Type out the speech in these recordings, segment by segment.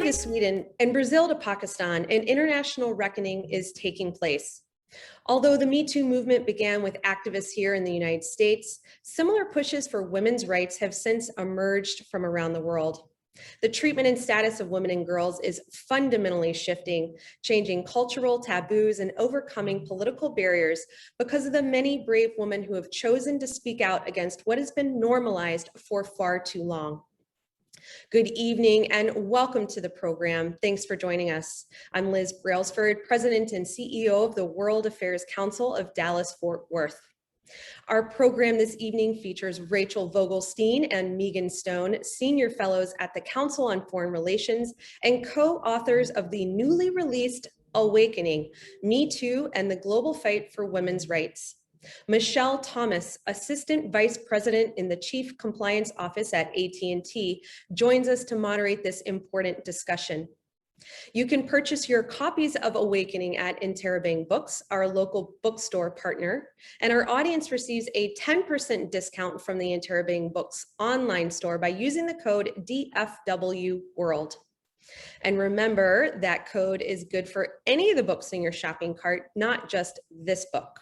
to Sweden and Brazil to Pakistan, an international reckoning is taking place. Although the Me Too movement began with activists here in the United States, similar pushes for women's rights have since emerged from around the world. The treatment and status of women and girls is fundamentally shifting, changing cultural taboos and overcoming political barriers because of the many brave women who have chosen to speak out against what has been normalized for far too long. Good evening and welcome to the program. Thanks for joining us. I'm Liz Brailsford, President and CEO of the World Affairs Council of Dallas-Fort Worth. Our program this evening features Rachel Vogelstein and Meighan Stone, Senior Fellows at the Council on Foreign Relations and co-authors of the newly released Awakening, Me Too and the Global Fight for Women's Rights. Michelle Thomas, Assistant Vice President in the Chief Compliance Office at AT&T, joins us to moderate this important discussion. You can purchase your copies of Awakening at Interrobang Books, our local bookstore partner, and our audience receives a 10% discount from the Interrobang Books online store by using the code dfwworld. And remember, that code is good for any of the books in your shopping cart, not just this book.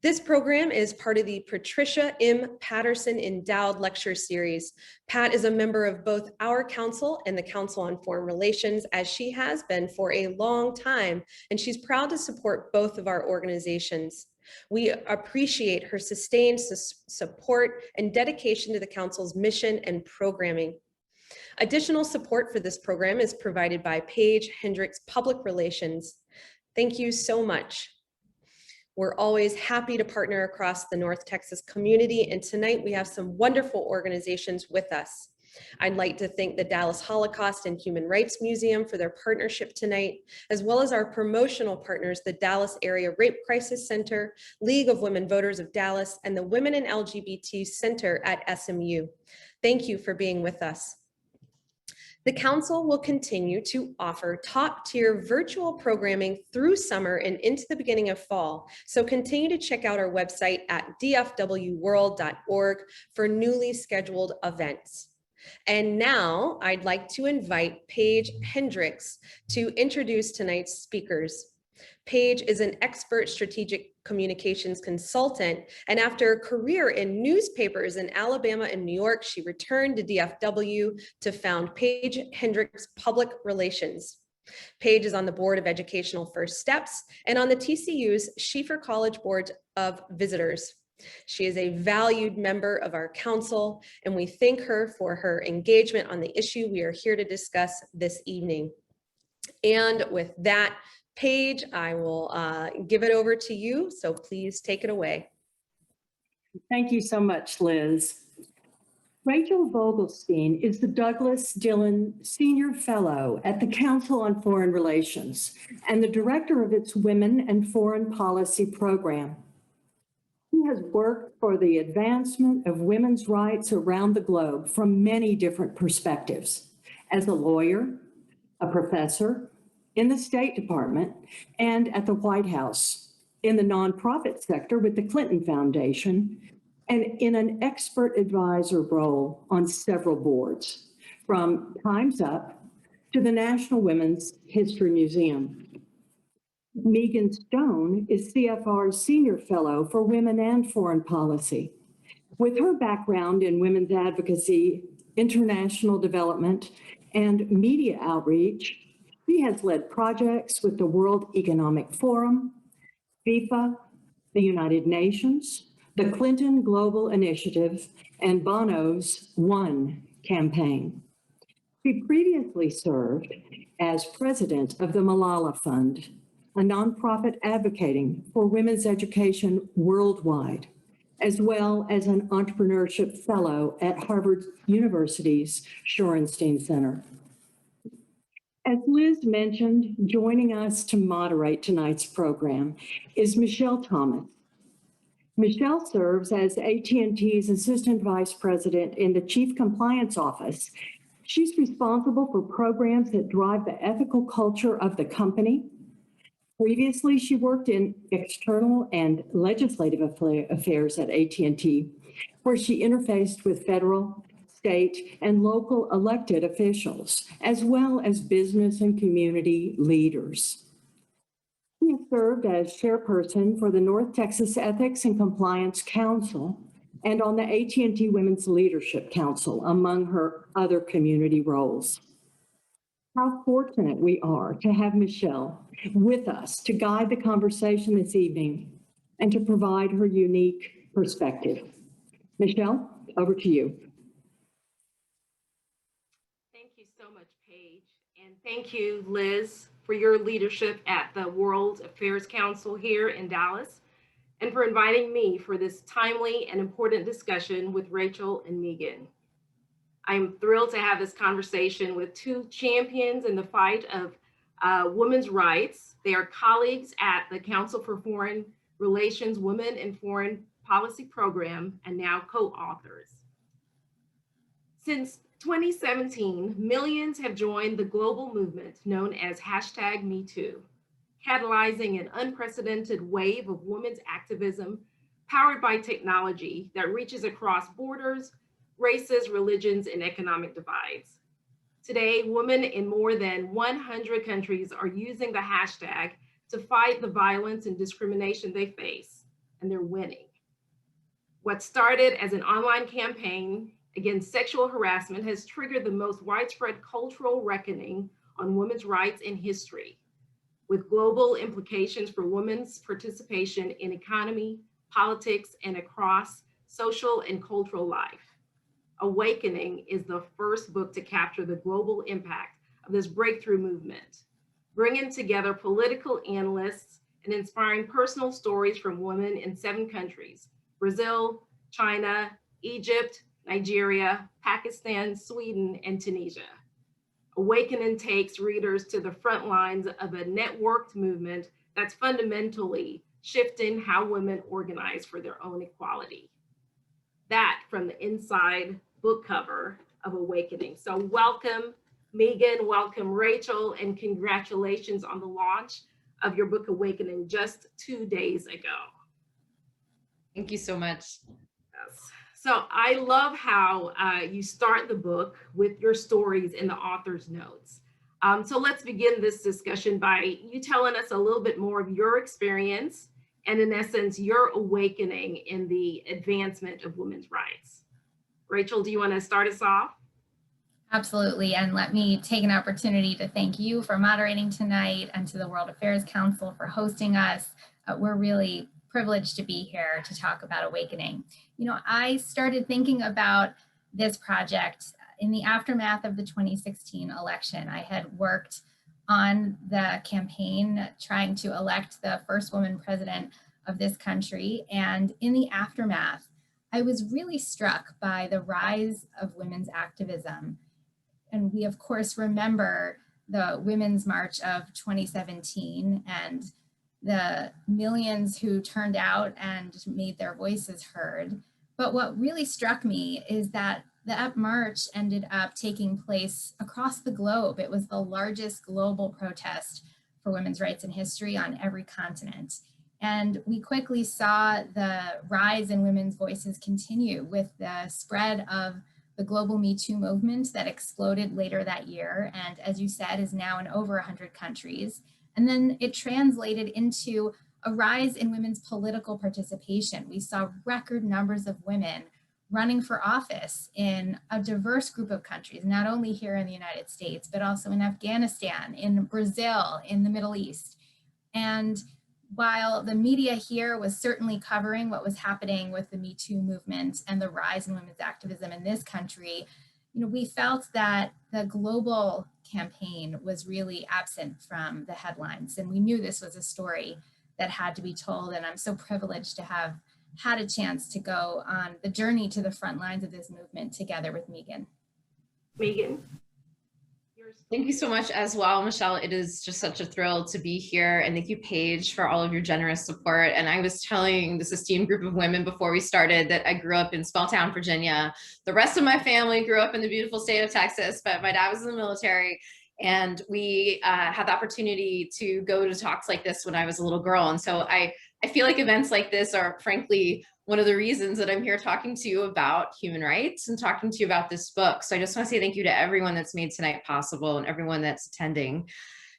This program is part of the Patricia M. Patterson Endowed Lecture Series. Pat is a member of both our council and the Council on Foreign Relations, as she has been for a long time, and she's proud to support both of our organizations. We appreciate her sustained support and dedication to the council's mission and programming. Additional support for this program is provided by Paige Hendricks Public Relations. Thank you so much. We're always happy to partner across the North Texas community, and tonight we have some wonderful organizations with us. I'd like to thank the Dallas Holocaust and Human Rights Museum for their partnership tonight, as well as our promotional partners, the Dallas Area Rape Crisis Center, League of Women Voters of Dallas, and the Women in LGBT Center at SMU. Thank you for being with us. The Council will continue to offer top-tier virtual programming through summer and into the beginning of fall, so continue to check out our website at dfwworld.org for newly scheduled events. And now I'd like to invite Paige Hendricks to introduce tonight's speakers. Paige is an expert strategic communications consultant, and after a career in newspapers in Alabama and New York, she returned to DFW to found Paige Hendricks Public Relations. Paige is on the board of Educational First Steps and on the TCU's Schieffer College Board of Visitors. She is a valued member of our council, and we thank her for her engagement on the issue we are here to discuss this evening. And with that, Paige, I will give it over to you, so please take it away. Thank you so much, Liz. Rachel Vogelstein is the Douglas Dillon Senior Fellow at the Council on Foreign Relations and the director of its Women and Foreign Policy Program. She has worked for the advancement of women's rights around the globe from many different perspectives, as a lawyer, a professor, in the State Department, and at the White House, in the nonprofit sector with the Clinton Foundation, and in an expert advisor role on several boards, from Time's Up to the National Women's History Museum. Meighan Stone is CFR's Senior Fellow for Women and Foreign Policy. With her background in women's advocacy, international development, and media outreach, she has led projects with the World Economic Forum, FIFA, the United Nations, the Clinton Global Initiative, and Bono's One campaign. She previously served as president of the Malala Fund, a nonprofit advocating for women's education worldwide, as well as an entrepreneurship fellow at Harvard University's Shorenstein Center. As Liz mentioned, joining us to moderate tonight's program is Michelle Thomas. Michelle serves as AT&T's Assistant Vice President in the Chief Compliance Office. She's responsible for programs that drive the ethical culture of the company. Previously, she worked in external and legislative affairs at AT&T, where she interfaced with federal, state, and local elected officials, as well as business and community leaders. She has served as chairperson for the North Texas Ethics and Compliance Council and on the AT&T Women's Leadership Council, among her other community roles. How fortunate we are to have Michelle with us to guide the conversation this evening and to provide her unique perspective. Michelle, over to you. Thank you so much, Paige. And thank you, Liz, for your leadership at the World Affairs Council here in Dallas, and for inviting me for this timely and important discussion with Rachel and Meighan. I'm thrilled to have this conversation with two champions in the fight of women's rights. They are colleagues at the Council for Foreign Relations Women in Foreign Policy Program and now co-authors. Since 2017, millions have joined the global movement known as #MeToo, catalyzing an unprecedented wave of women's activism powered by technology that reaches across borders, races, religions, and economic divides. Today, women in more than 100 countries are using the hashtag to fight the violence and discrimination they face, and they're winning. What started as an online campaign against sexual harassment has triggered the most widespread cultural reckoning on women's rights in history, with global implications for women's participation in economy, politics, and across social and cultural life. Awakening is the first book to capture the global impact of this breakthrough movement, bringing together political analysts and inspiring personal stories from women in 7 countries: Brazil, China, Egypt, Nigeria, Pakistan, Sweden, and Tunisia. Awakening takes readers to the front lines of a networked movement that's fundamentally shifting how women organize for their own equality. That from the inside book cover of Awakening. So welcome, Meighan, welcome, Rachel, and congratulations on the launch of your book, Awakening, just 2 days ago. Thank you so much. Yes. So I love how you start the book with your stories in the author's notes. So let's begin this discussion by you telling us a little bit more of your experience and, in essence, your awakening in the advancement of women's rights. Rachel, do you want to start us off? Absolutely. And let me take an opportunity to thank you for moderating tonight and to the World Affairs Council for hosting us. We're really privileged to be here to talk about Awakening. You know, I started thinking about this project in the aftermath of the 2016 election. I had worked on the campaign trying to elect the first woman president of this country. And in the aftermath, I was really struck by the rise of women's activism. And we, of course, remember the Women's March of 2017 and the millions who turned out and made their voices heard. But what really struck me is that the march ended up taking place across the globe. It was the largest global protest for women's rights in history on every continent. And we quickly saw the rise in women's voices continue with the spread of the global Me Too movement that exploded later that year. And as you said, is now in over 100 countries. And then it translated into a rise in women's political participation. We saw record numbers of women running for office in a diverse group of countries, not only here in the United States, but also in Afghanistan, in Brazil, in the Middle East. And while the media here was certainly covering what was happening with the Me Too movement and the rise in women's activism in this country, you know, we felt that the global campaign was really absent from the headlines. And we knew this was a story that had to be told. And I'm so privileged to have had a chance to go on the journey to the front lines of this movement together with Meighan. Meighan? Thank you so much as well, Michelle. It is just such a thrill to be here. And thank you, Paige, for all of your generous support. And I was telling this esteemed group of women before we started that I grew up in small town, Virginia. The rest of my family grew up in the beautiful state of Texas, but my dad was in the military. And we had the opportunity to go to talks like this when I was a little girl. And so I feel like events like this are frankly one of the reasons that I'm here talking to you about human rights and talking to you about this book. So I just want to say thank you to everyone that's made tonight possible and everyone that's attending.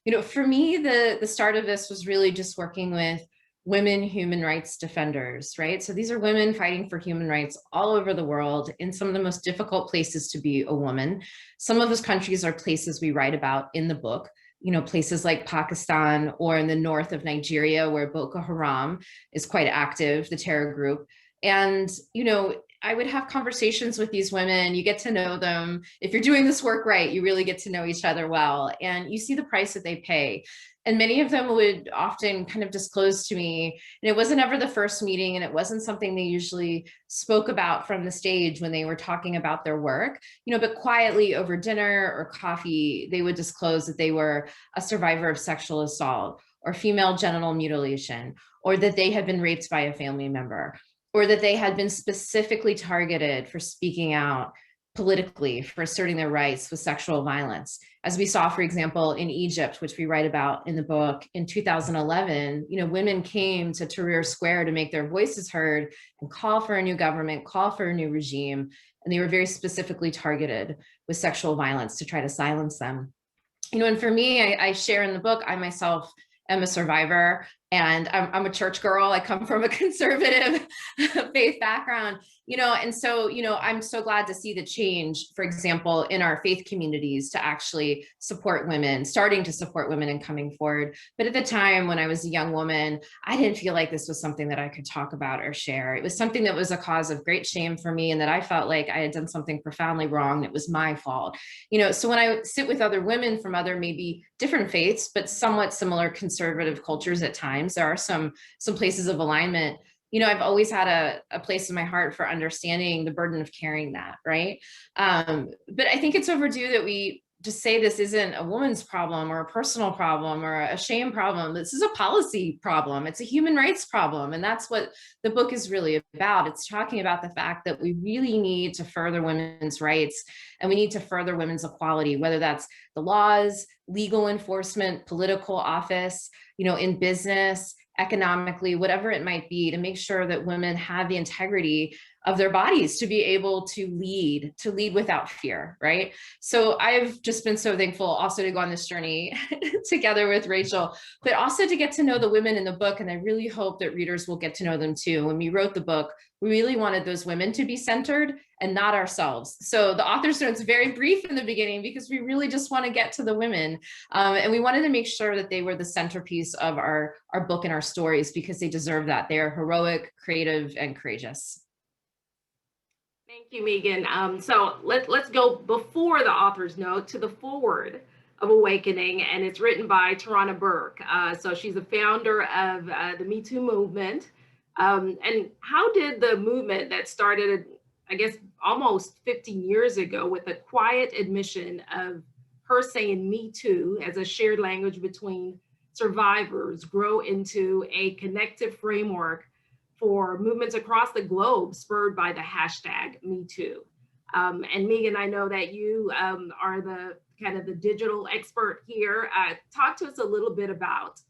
You know, for me, the start of this was really just working with women human rights defenders, right? So these are women fighting for human rights all over the world in some of the most difficult places to be a woman. Some of those countries are places we write about in the book, you know, places like Pakistan or in the north of Nigeria where Boko Haram is quite active, the terror group. And, you know, I would have conversations with these women. You get to know them. If you're doing this work right, you really get to know each other well, and you see the price that they pay. And many of them would often kind of disclose to me, and it wasn't ever the first meeting, and it wasn't something they usually spoke about from the stage when they were talking about their work, you know, but quietly over dinner or coffee, they would disclose that they were a survivor of sexual assault or female genital mutilation, or that they had been raped by a family member, or that they had been specifically targeted for speaking out politically, for asserting their rights with sexual violence. As we saw, for example, in Egypt, which we write about in the book, in 2011, you know, women came to Tahrir Square to make their voices heard and call for a new government, call for a new regime, and they were very specifically targeted with sexual violence to try to silence them. You know, and for me, I share in the book, I myself am a survivor, and I'm a church girl. I come from a conservative faith background, you know, and so, you know, I'm so glad to see the change, for example, in our faith communities to actually support women, starting to support women and coming forward. But at the time when I was a young woman, I didn't feel like this was something that I could talk about or share. It was something that was a cause of great shame for me, and that I felt like I had done something profoundly wrong. It was my fault, you know. So when I sit with other women from other maybe different faiths, but somewhat similar conservative cultures at times, there are some places of alignment. You know, I've always had a place in my heart for understanding the burden of carrying that, right? But I think it's overdue that we just say this isn't a woman's problem or a personal problem or a shame problem. This is a policy problem. It's a human rights problem. And that's what the book is really about. It's talking about the fact that we really need to further women's rights, and we need to further women's equality, whether that's the laws, legal enforcement, political office, you know, in business, economically, whatever it might be, to make sure that women have the integrity of their bodies to be able to lead without fear, right? So I've just been so thankful also to go on this journey together with Rachel, but also to get to know the women in the book. And I really hope that readers will get to know them too. When we wrote the book, we really wanted those women to be centered and not ourselves. So the author's note's very brief in the beginning because we really just want to get to the women. And we wanted to make sure that they were the centerpiece of our book and our stories, because they deserve that. They are heroic, creative, and courageous. Thank you, Meighan. So let's go before the author's note to the foreword of Awakening, and it's written by Tarana Burke. So she's a founder of the Me Too movement. And how did the movement that started, I guess, almost 15 years ago with a quiet admission of her saying Me Too as a shared language between survivors grow into a connective framework for movements across the globe spurred by the hashtag Me Too? And Meighan, I know that you are the kind of the digital expert here. Talk to us a little bit about,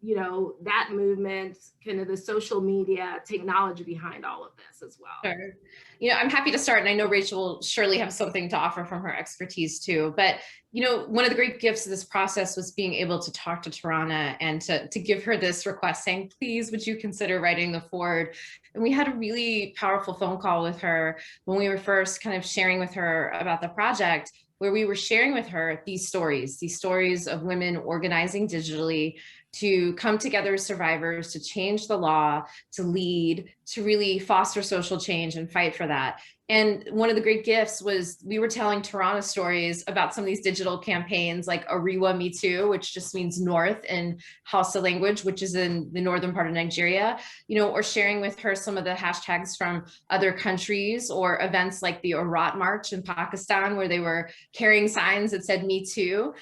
you know, that movement, kind of the social media technology behind all of this as well. Sure. You know, I'm happy to start, and I know Rachel will surely have something to offer from her expertise too. But, you know, one of the great gifts of this process was being able to talk to Tarana and to give her this request saying, please, would you consider writing the foreword? And we had a really powerful phone call with her when we were first kind of sharing with her about the project, where we were sharing with her these stories of women organizing digitally to come together as survivors, to change the law, to lead, to really foster social change and fight for that. And one of the great gifts was we were telling Tarana stories about some of these digital campaigns like Ariwa Me Too, which just means north in Hausa language, which is in the northern part of Nigeria, you know, or sharing with her some of the hashtags from other countries, or events like the Orat March in Pakistan, where they were carrying signs that said Me Too,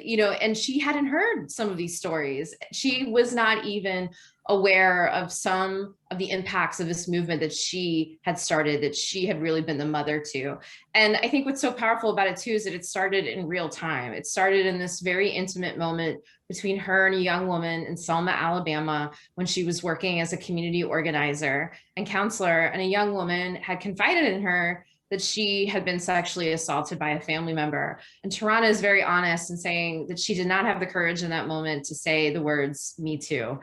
you know, and she hadn't heard some of these stories. She was not even aware of some of the impacts of this movement that she had started, that she had really been the mother to. And I think what's so powerful about it too is that it started in real time. It started in this very intimate moment between her and a young woman in Selma, Alabama, when she was working as a community organizer and counselor, and a young woman had confided in her that she had been sexually assaulted by a family member. And Tarana is very honest in saying that she did not have the courage in that moment to say the words, "Me too."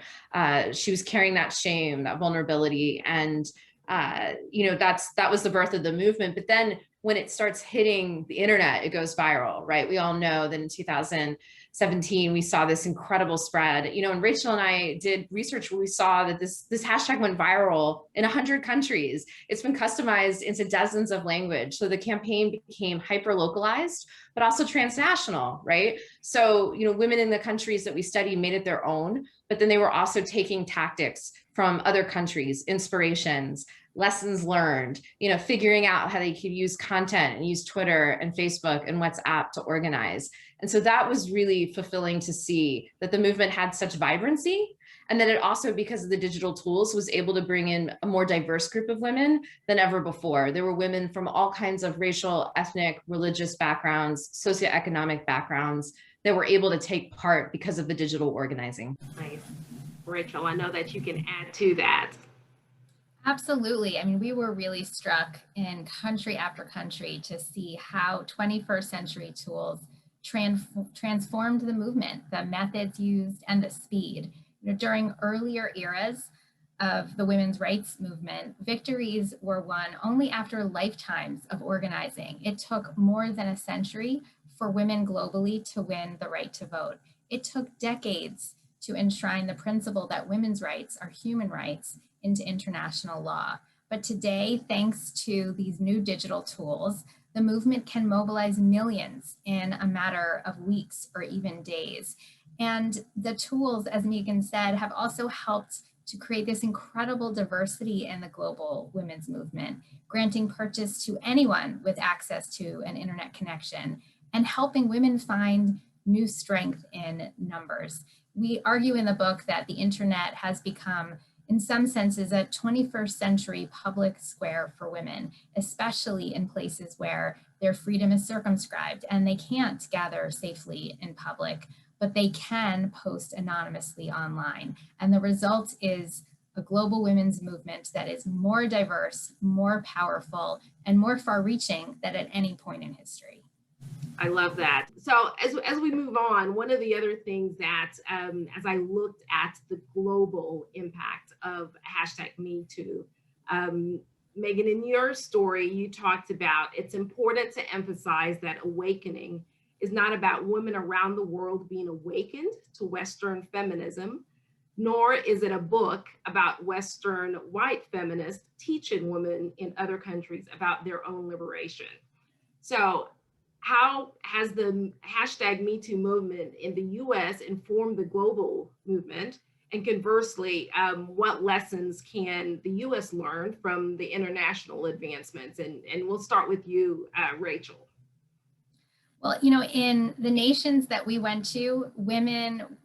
She was carrying that shame, that vulnerability. And, that was the birth of the movement. But then when it starts hitting the internet, it goes viral, right? We all know that in 2017, we saw this incredible spread. And Rachel and I did research where we saw that this hashtag went viral in 100 countries. It's been customized into dozens of languages. So the campaign became hyper-localized, but also transnational, right? So, women in the countries that we study made it their own, but then they were also taking tactics from other countries, inspirations, lessons learned, figuring out how they could use content and use Twitter and Facebook and WhatsApp to organize. And so that was really fulfilling to see that the movement had such vibrancy, and that it also, because of the digital tools, was able to bring in a more diverse group of women than ever before. There were women from all kinds of racial, ethnic, religious backgrounds, socioeconomic backgrounds that were able to take part because of the digital organizing. Nice. Rachel, I know that you can add to that. Absolutely. I mean, we were really struck in country after country to see how 21st century tools transformed the movement, the methods used, and the speed. During earlier eras of the women's rights movement, victories were won only after lifetimes of organizing. It took more than a century for women globally to win the right to vote. It took decades to enshrine the principle that women's rights are human rights into international law. But today, thanks to these new digital tools, the movement can mobilize millions in a matter of weeks or even days. And the tools, as Meighan said, have also helped to create this incredible diversity in the global women's movement, granting purchase to anyone with access to an internet connection and helping women find new strength in numbers. We argue in the book that the internet has become, in some senses, a 21st century public square for women, especially in places where their freedom is circumscribed and they can't gather safely in public, but they can post anonymously online. And the result is a global women's movement that is more diverse, more powerful, and more far-reaching than at any point in history. I love that. So as we move on, one of the other things that, as I looked at the global impact of hashtag #MeToo, Meighan, in your story, you talked about it's important to emphasize that awakening is not about women around the world being awakened to Western feminism, nor is it a book about Western white feminists teaching women in other countries about their own liberation. So how has the hashtag #MeToo movement in the US informed the global movement? And conversely, what lessons can the US learn from the international advancements? And we'll start with you, Rachel. Well, in the nations that we went to, women,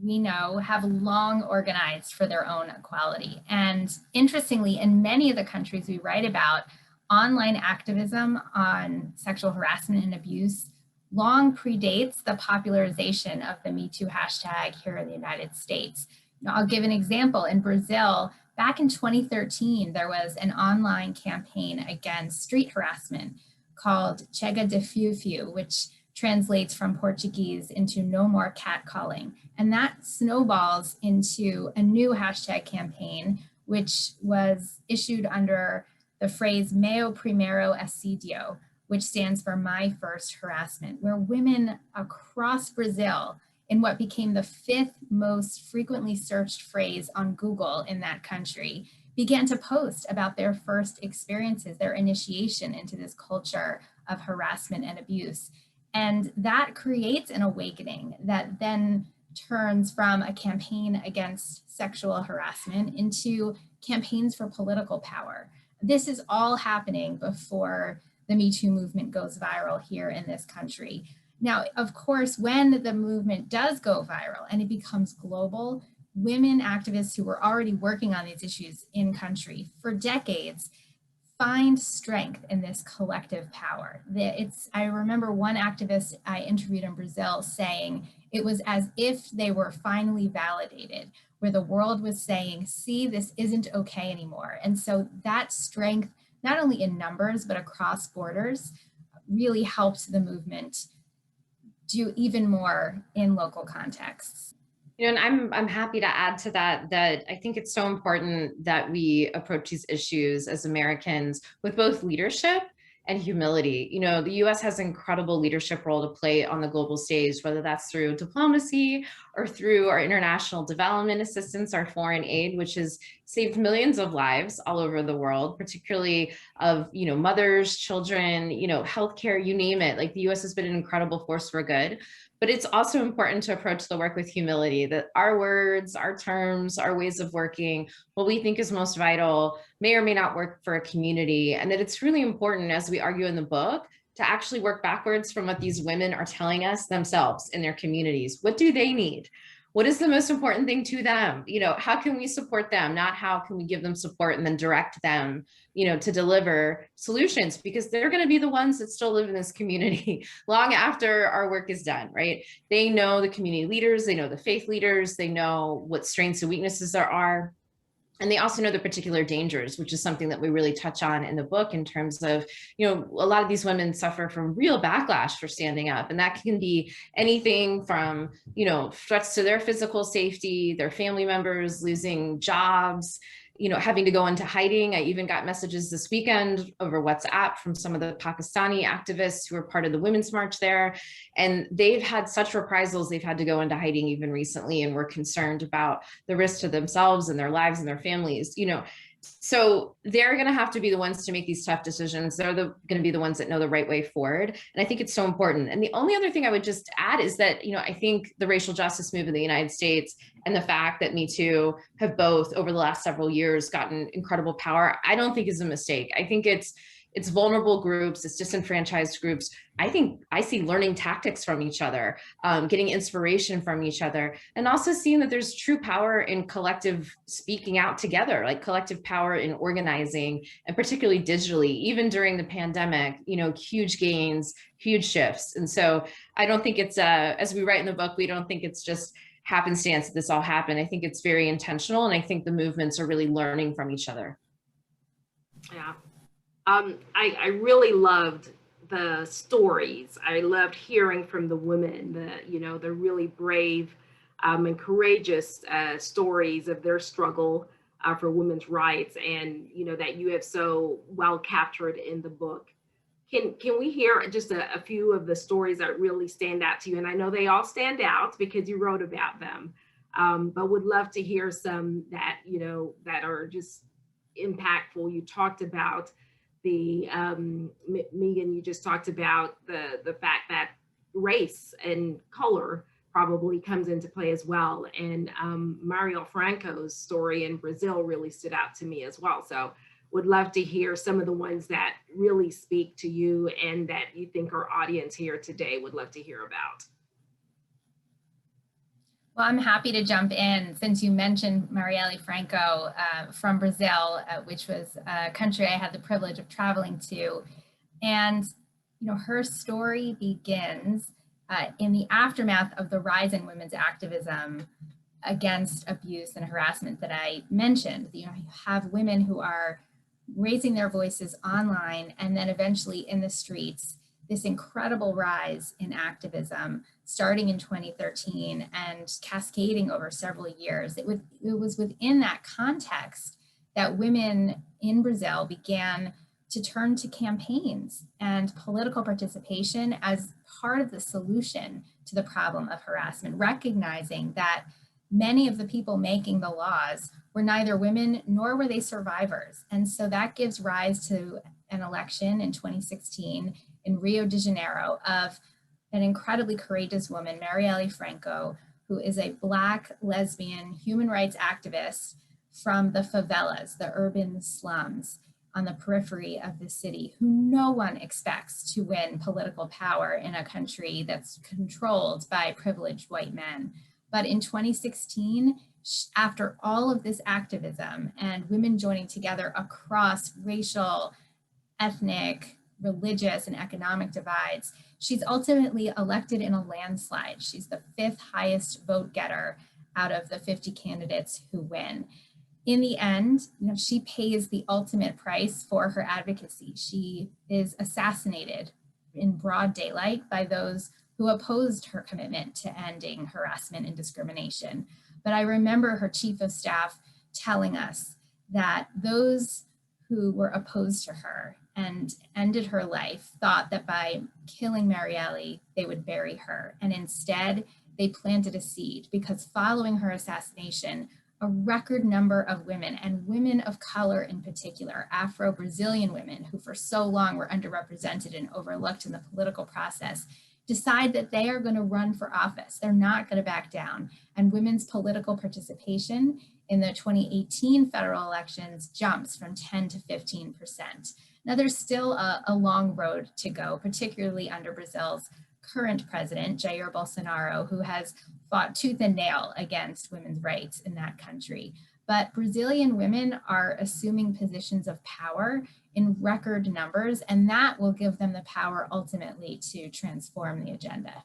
we know, have long organized for their own equality. And interestingly, in many of the countries we write about, online activism on sexual harassment and abuse long predates the popularization of the #MeToo hashtag here in the United States. Now, I'll give an example. In Brazil, back in 2013, there was an online campaign against street harassment called Chega de Fiu Fiu, which translates from Portuguese into "no more catcalling." And that snowballs into a new hashtag campaign, which was issued under the phrase "Meu primeiro assédio," which stands for "my first harassment," where women across Brazil, in what became the 5th most frequently searched phrase on Google in that country, began to post about their first experiences, their initiation into this culture of harassment and abuse. And that creates an awakening that then turns from a campaign against sexual harassment into campaigns for political power. This is all happening before the #MeToo movement goes viral here in this country. Now, of course, when the movement does go viral and it becomes global, women activists who were already working on these issues in country for decades find strength in this collective power. I remember one activist I interviewed in Brazil saying it was as if they were finally validated, where the world was saying, see, this isn't okay anymore. And so that strength, not only in numbers, but across borders, really helped the movement do even more in local contexts. You know, and I'm happy to add to that, that I think it's so important that we approach these issues as Americans with both leadership and humility. You know, the US has an incredible leadership role to play on the global stage, whether that's through diplomacy or through our international development assistance, our foreign aid, which has saved millions of lives all over the world, particularly of, you know, mothers, children, you know, healthcare, you name it. Like, the US has been an incredible force for good. But it's also important to approach the work with humility, that our words, our terms, our ways of working, what we think is most vital may or may not work for a community. And that it's really important, as we argue in the book, to actually work backwards from what these women are telling us themselves in their communities. What do they need? What is the most important thing to them? You know, how can we support them? Not how can we give them support and then direct them, you know, to deliver solutions, because they're going to be the ones that still live in this community long after our work is done, right? They know the community leaders, they know the faith leaders, they know what strengths and weaknesses there are. And they also know the particular dangers, which is something that we really touch on in the book, in terms of, you know, a lot of these women suffer from real backlash for standing up. And that can be anything from, you know, threats to their physical safety, their family members losing jobs, you know, having to go into hiding. I even got messages this weekend over WhatsApp from some of the Pakistani activists who were part of the Women's March there. And they've had such reprisals, they've had to go into hiding even recently, and we're concerned about the risk to themselves and their lives and their families, you know. So they're going to have to be the ones to make these tough decisions. They're going to be the ones that know the right way forward. And I think it's so important. And the only other thing I would just add is that, you know, I think the racial justice movement in the United States and the fact that Me Too have both over the last several years gotten incredible power, I don't think is a mistake. I think it's vulnerable groups, it's disenfranchised groups. I think I see learning tactics from each other, getting inspiration from each other, and also seeing that there's true power in collective speaking out together, like collective power in organizing, and particularly digitally. Even during the pandemic, you know, huge gains, huge shifts. And so I don't think it's, as we write in the book, we don't think it's just happenstance that this all happened. I think it's very intentional, and I think the movements are really learning from each other. Yeah. I really loved the stories. I loved hearing from the women, the really brave and courageous stories of their struggle for women's rights, and, you know, that you have so well captured in the book. Can we hear just a few of the stories that really stand out to you? And I know they all stand out because you wrote about them, but would love to hear some that, you know, that are just impactful. You talked about the Meighan, you just talked about the fact that race and color probably comes into play as well. And Marielle Franco's story in Brazil really stood out to me as well. So would love to hear some of the ones that really speak to you and that you think our audience here today would love to hear about. Well, I'm happy to jump in since you mentioned Marielle Franco from Brazil, which was a country I had the privilege of traveling to. And, you know, her story begins in the aftermath of the rise in women's activism against abuse and harassment that I mentioned. You know, you have women who are raising their voices online and then eventually in the streets. This incredible rise in activism starting in 2013 and cascading over several years. It was within that context that women in Brazil began to turn to campaigns and political participation as part of the solution to the problem of harassment, recognizing that many of the people making the laws were neither women nor were they survivors. And so that gives rise to an election in 2016 in Rio de Janeiro of an incredibly courageous woman, Marielle Franco, who is a Black lesbian human rights activist from the favelas, the urban slums on the periphery of the city, who no one expects to win political power in a country that's controlled by privileged white men. But in 2016, After all of this activism and women joining together across racial, ethnic, religious, and economic divides, she's ultimately elected in a landslide. She's the 5th highest vote getter out of the 50 candidates who win. In the end, she pays the ultimate price for her advocacy. She is assassinated in broad daylight by those who opposed her commitment to ending harassment and discrimination. But I remember her chief of staff telling us that those who were opposed to her and ended her life thought that by killing Marielle, they would bury her. And instead, they planted a seed, because following her assassination, a record number of women, and women of color in particular, Afro-Brazilian women who for so long were underrepresented and overlooked in the political process, decide that they are going to run for office. They're not going to back down. And women's political participation in the 2018 federal elections jumps from 10 to 15%. Now, there's still a long road to go, particularly under Brazil's current president, Jair Bolsonaro, who has fought tooth and nail against women's rights in that country. But Brazilian women are assuming positions of power in record numbers, and that will give them the power ultimately to transform the agenda.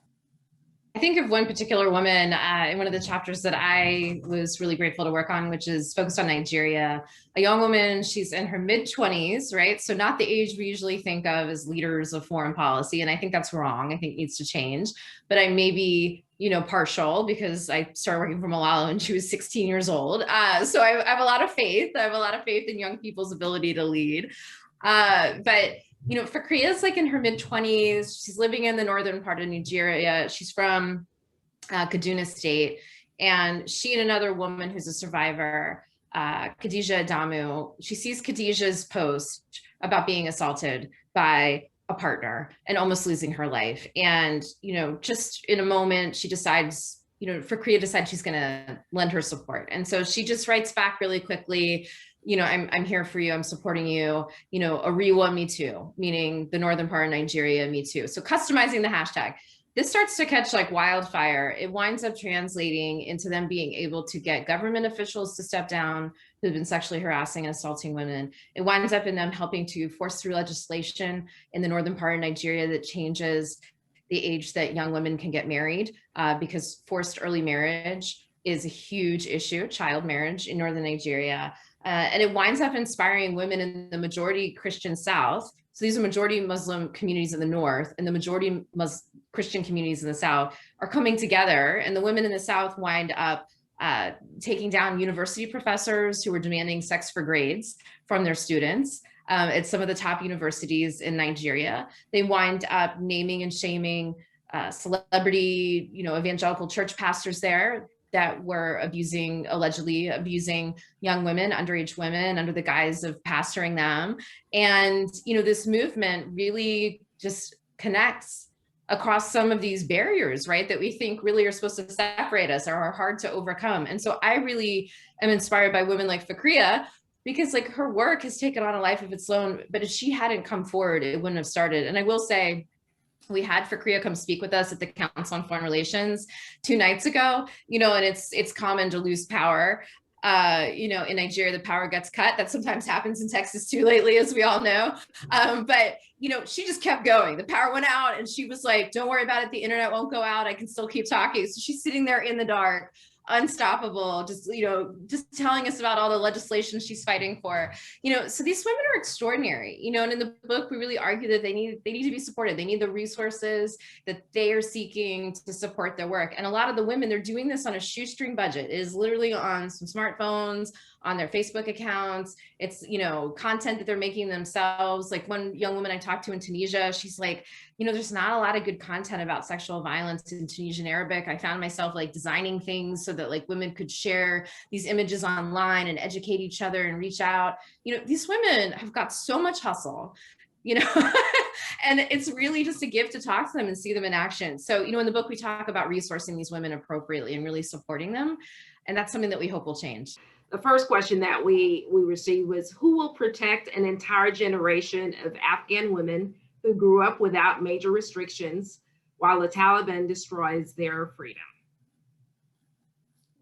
I think of one particular woman in one of the chapters that I was really grateful to work on, which is focused on Nigeria. A young woman, she's in her mid-20s, right? So not the age we usually think of as leaders of foreign policy. And I think that's wrong. I think it needs to change. But I may be, partial, because I started working for Malala when she was 16 years old. So I have a lot of faith. I have a lot of faith in young people's ability to lead. But Fakriya's like in her mid-20s. She's living in the northern part of Nigeria. She's from Kaduna State. And she and another woman who's a survivor, Khadija Adamu, she sees Khadijah's post about being assaulted by a partner and almost losing her life. And, just in a moment, she decides, Fakriya decides she's going to lend her support. And so she just writes back really quickly, I'm here for you. I'm supporting you. Ariwa, me too, meaning the northern part of Nigeria, me too. So customizing the hashtag. This starts to catch like wildfire. It winds up translating into them being able to get government officials to step down who've been sexually harassing and assaulting women. It winds up in them helping to force through legislation in the northern part of Nigeria that changes the age that young women can get married, because forced early marriage is a huge issue, child marriage in northern Nigeria. And it winds up inspiring women in the majority Christian South. So these are majority Muslim communities in the North, and the majority Christian communities in the South are coming together. And the women in the South wind up taking down university professors who were demanding sex for grades from their students at some of the top universities in Nigeria. They wind up naming and shaming celebrity, evangelical church pastors there that were allegedly abusing young women, underage women, under the guise of pastoring them. And, this movement really just connects across some of these barriers, right, that we think really are supposed to separate us or are hard to overcome. And so I really am inspired by women like Fakriya, because like her work has taken on a life of its own, but if she hadn't come forward, it wouldn't have started. And I will say, we had Fakriya come speak with us at the Council on Foreign Relations 2 nights ago, and it's common to lose power. In Nigeria, the power gets cut. That sometimes happens in Texas too lately, as we all know. But she just kept going. The power went out and she was like, don't worry about it. The internet won't go out. I can still keep talking. So she's sitting there in the dark, unstoppable, just telling us about all the legislation she's fighting for. So these women are extraordinary, and in the book we really argue that they need to be supported. They need the resources that they are seeking to support their work. And a lot of the women, they're doing this on a shoestring budget. It is literally on some smartphones, on their Facebook accounts. It's content that they're making themselves. Like one young woman I talked to in Tunisia, she's like, there's not a lot of good content about sexual violence in Tunisian Arabic. I found myself like designing things so that like women could share these images online and educate each other and reach out. These women have got so much hustle, and it's really just a gift to talk to them and see them in action. So, in the book, we talk about resourcing these women appropriately and really supporting them. And that's something that we hope will change. The first question that we received was, who will protect an entire generation of Afghan women who grew up without major restrictions while the Taliban destroys their freedom?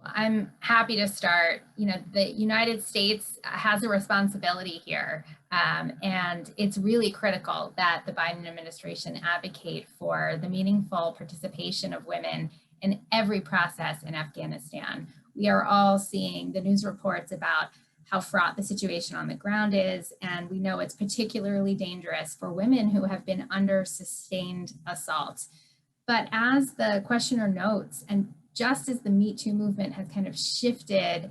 I'm happy to start. You know, the United States has a responsibility here, and it's really critical that the Biden administration advocate for the meaningful participation of women in every process in Afghanistan. We are all seeing the news reports about how fraught the situation on the ground is, and we know it's particularly dangerous for women who have been under sustained assault. But as the questioner notes, and just as the Me Too movement has kind of shifted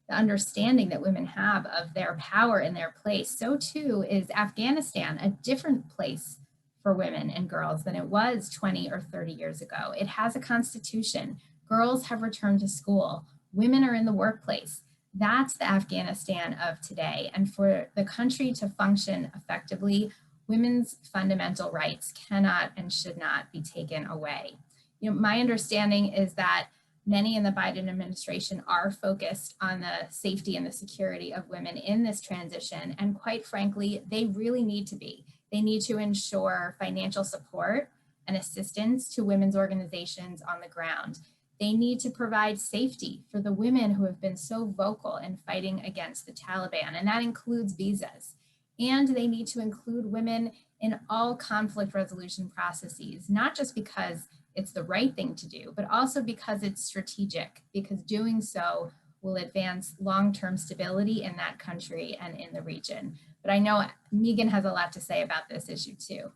the understanding that women have of their power and their place, so too is Afghanistan a different place for women and girls than it was 20 or 30 years ago. It has a constitution. Girls have returned to school. Women are in the workplace. That's the Afghanistan of today. And for the country to function effectively, women's fundamental rights cannot and should not be taken away. You know, my understanding is that many in the Biden administration are focused on the safety and the security of women in this transition. And quite frankly, they really need to be. They need to ensure financial support and assistance to women's organizations on the ground. They need to provide safety for the women who have been so vocal in fighting against the Taliban, and that includes visas. And they need to include women in all conflict resolution processes, not just because it's the right thing to do, but also because it's strategic, because doing so will advance long-term stability in that country and in the region. But I know Meighan has a lot to say about this issue too.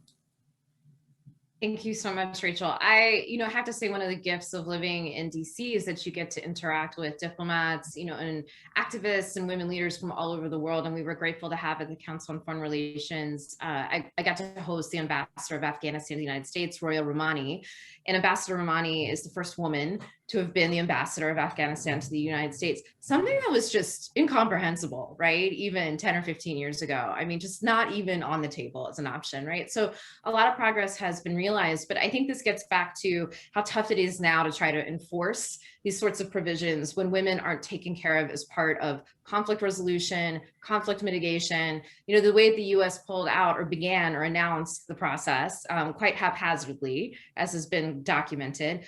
Thank you so much, Rachel. I have to say one of the gifts of living in DC is that you get to interact with diplomats, and activists and women leaders from all over the world. And we were grateful to have at the Council on Foreign Relations. I got to host the ambassador of Afghanistan to the United States, Royal Romani. And Ambassador Romani is the first woman to have been the ambassador of Afghanistan to the United States, something that was just incomprehensible, right? Even 10 or 15 years ago. I mean, just not even on the table as an option, right? So a lot of progress has been realized, but I think this gets back to how tough it is now to try to enforce these sorts of provisions when women aren't taken care of as part of conflict resolution, conflict mitigation. The way the US pulled out or began or announced the process quite haphazardly, as has been documented,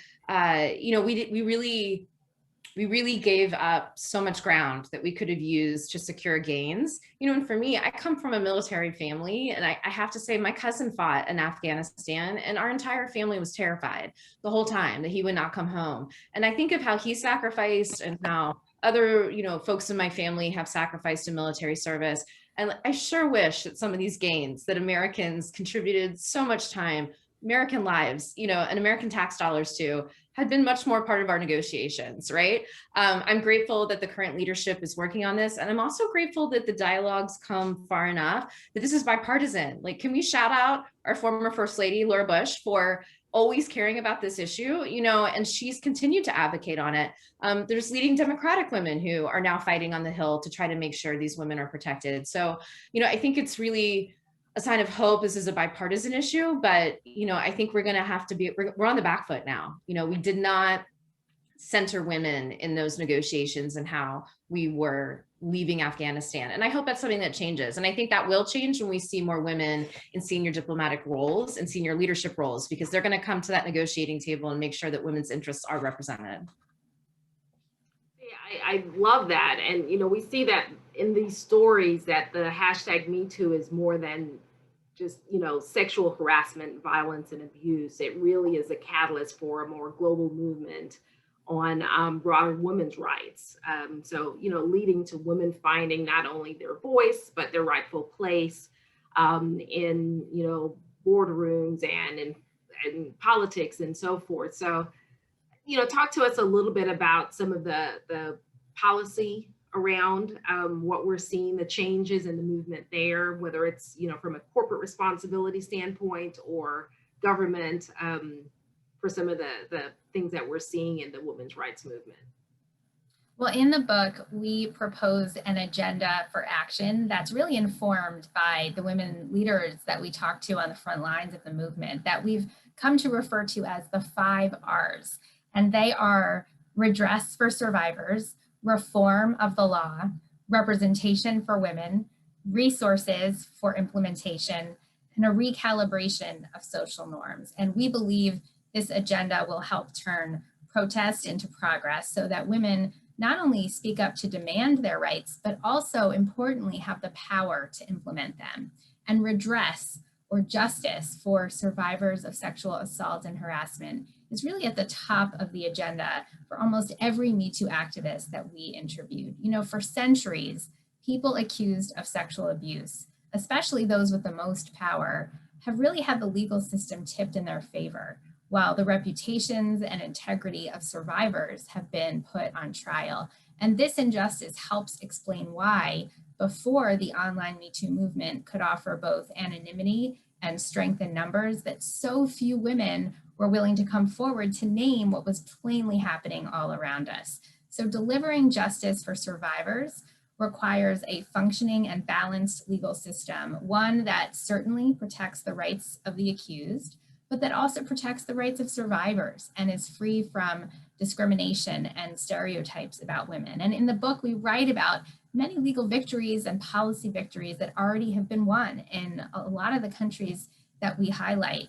we really gave up so much ground that we could have used to secure gains. And for me, I come from a military family, and I have to say my cousin fought in Afghanistan, and our entire family was terrified the whole time that he would not come home. And I think of how he sacrificed and how other, folks in my family have sacrificed in military service. And I sure wish that some of these gains that Americans contributed so much time, American lives, and American tax dollars too, had been much more part of our negotiations, right? I'm grateful that the current leadership is working on this. And I'm also grateful that the dialogues come far enough that this is bipartisan. Like, can we shout out our former First Lady, Laura Bush, for always caring about this issue, and she's continued to advocate on it. There's leading Democratic women who are now fighting on the Hill to try to make sure these women are protected. So, I think it's really a sign of hope. This is a bipartisan issue, but, I think we're going to have to we're on the back foot now. We did not center women in those negotiations and how we were leaving Afghanistan. And I hope that's something that changes. And I think that will change when we see more women in senior diplomatic roles and senior leadership roles, because they're going to come to that negotiating table and make sure that women's interests are represented. Yeah, I love that. And, we see that in these stories that the hashtag #MeToo is more than just, sexual harassment, violence, and abuse. It really is a catalyst for a more global movement on broader women's rights. So, leading to women finding not only their voice, but their rightful place in, boardrooms and in politics and so forth. So, talk to us a little bit about some of the policy around what we're seeing, the changes in the movement there, whether it's, from a corporate responsibility standpoint or government, for some of the things that we're seeing in the women's rights movement. Well, in the book, we propose an agenda for action that's really informed by the women leaders that we talk to on the front lines of the movement that we've come to refer to as the 5 R's. And they are redress for survivors, reform of the law, representation for women, resources for implementation, and a recalibration of social norms. And we believe this agenda will help turn protest into progress so that women not only speak up to demand their rights, but also importantly have the power to implement them, and redress or justice for survivors of sexual assault and harassment is really at the top of the agenda for almost every Me Too activist that we interviewed. You know, for centuries, people accused of sexual abuse, especially those with the most power, have really had the legal system tipped in their favor, while the reputations and integrity of survivors have been put on trial. And this injustice helps explain why, before the online Me Too movement could offer both anonymity and strength in numbers, that so few women were willing to come forward to name what was plainly happening all around us. So delivering justice for survivors requires a functioning and balanced legal system, one that certainly protects the rights of the accused, but that also protects the rights of survivors and is free from discrimination and stereotypes about women. And in the book, we write about many legal victories and policy victories that already have been won in a lot of the countries that we highlight,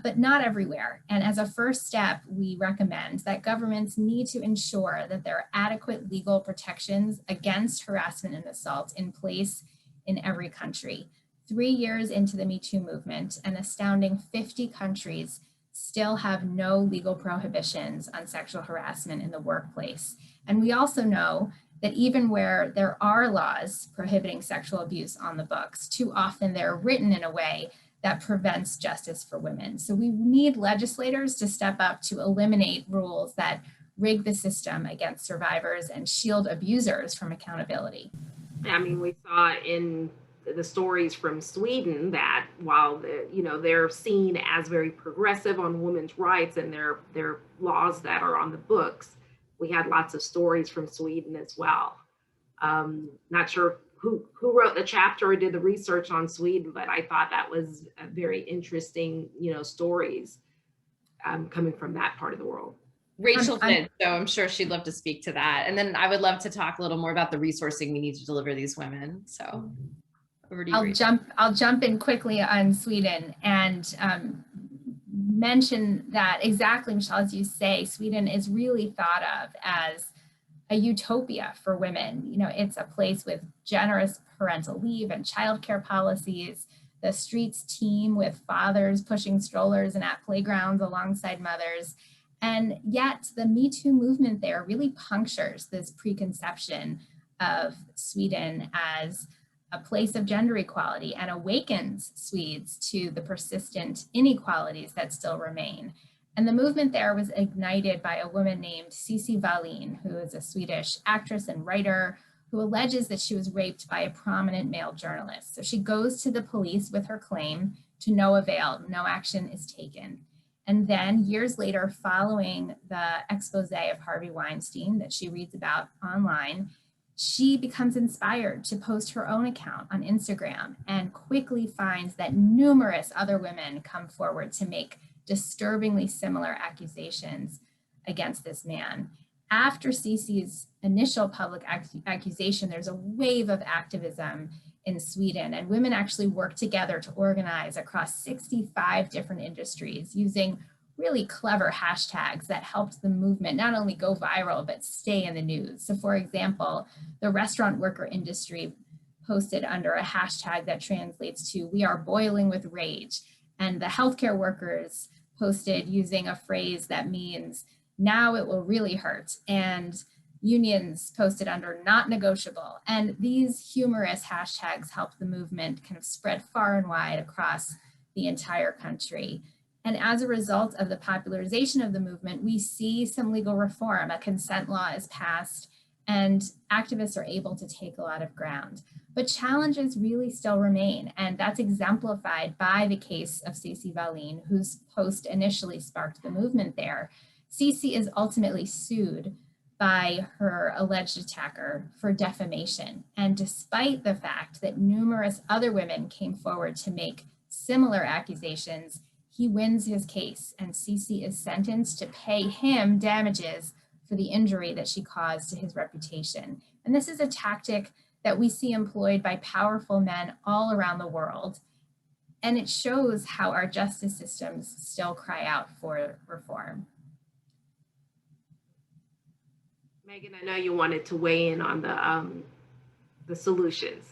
but not everywhere. And as a first step, we recommend that governments need to ensure that there are adequate legal protections against harassment and assault in place in every country. 3 years into the Me Too movement, an astounding 50 countries still have no legal prohibitions on sexual harassment in the workplace. And we also know that even where there are laws prohibiting sexual abuse on the books, too often they're written in a way that prevents justice for women. So we need legislators to step up to eliminate rules that rig the system against survivors and shield abusers from accountability. I mean, we saw in the stories from Sweden that while they're seen as very progressive on women's rights and their laws that are on the books, we had lots of stories from Sweden as well. Not sure who wrote the chapter or did the research on Sweden, but I thought that was a very interesting, stories coming from that part of the world. Rachel did, so I'm sure she'd love to speak to that. And then I would love to talk a little more about the resourcing we need to deliver these women. So over to you. I'll jump in quickly on Sweden and mention that exactly, Michelle, as you say, Sweden is really thought of as a utopia for women. You know, it's a place with generous parental leave and childcare policies. The streets teem with fathers pushing strollers and at playgrounds alongside mothers. And yet the Me Too movement there really punctures this preconception of Sweden as a place of gender equality and awakens Swedes to the persistent inequalities that still remain. And the movement there was ignited by a woman named Cissi Wallin, who is a Swedish actress and writer who alleges that she was raped by a prominent male journalist. So she goes to the police with her claim, to no avail, no action is taken. And then years later, following the expose of Harvey Weinstein that she reads about online, she becomes inspired to post her own account on Instagram and quickly finds that numerous other women come forward to make disturbingly similar accusations against this man. After Cissi's initial public accusation, there's a wave of activism in Sweden, and women actually work together to organize across 65 different industries using really clever hashtags that helped the movement not only go viral, but stay in the news. So for example, the restaurant worker industry posted under a hashtag that translates to "We are boiling with rage." And the healthcare workers posted using a phrase that means "now it will really hurt." And unions posted under "not negotiable." And these humorous hashtags helped the movement kind of spread far and wide across the entire country. And as a result of the popularization of the movement, we see some legal reform. A consent law is passed and activists are able to take a lot of ground. But challenges really still remain. And that's exemplified by the case of Cissi Wallin, whose post initially sparked the movement there. Cissi is ultimately sued by her alleged attacker for defamation. And despite the fact that numerous other women came forward to make similar accusations, he wins his case, and Cissi is sentenced to pay him damages for the injury that she caused to his reputation. And this is a tactic that we see employed by powerful men all around the world. And it shows how our justice systems still cry out for reform. Meighan, I know you wanted to weigh in on the solutions.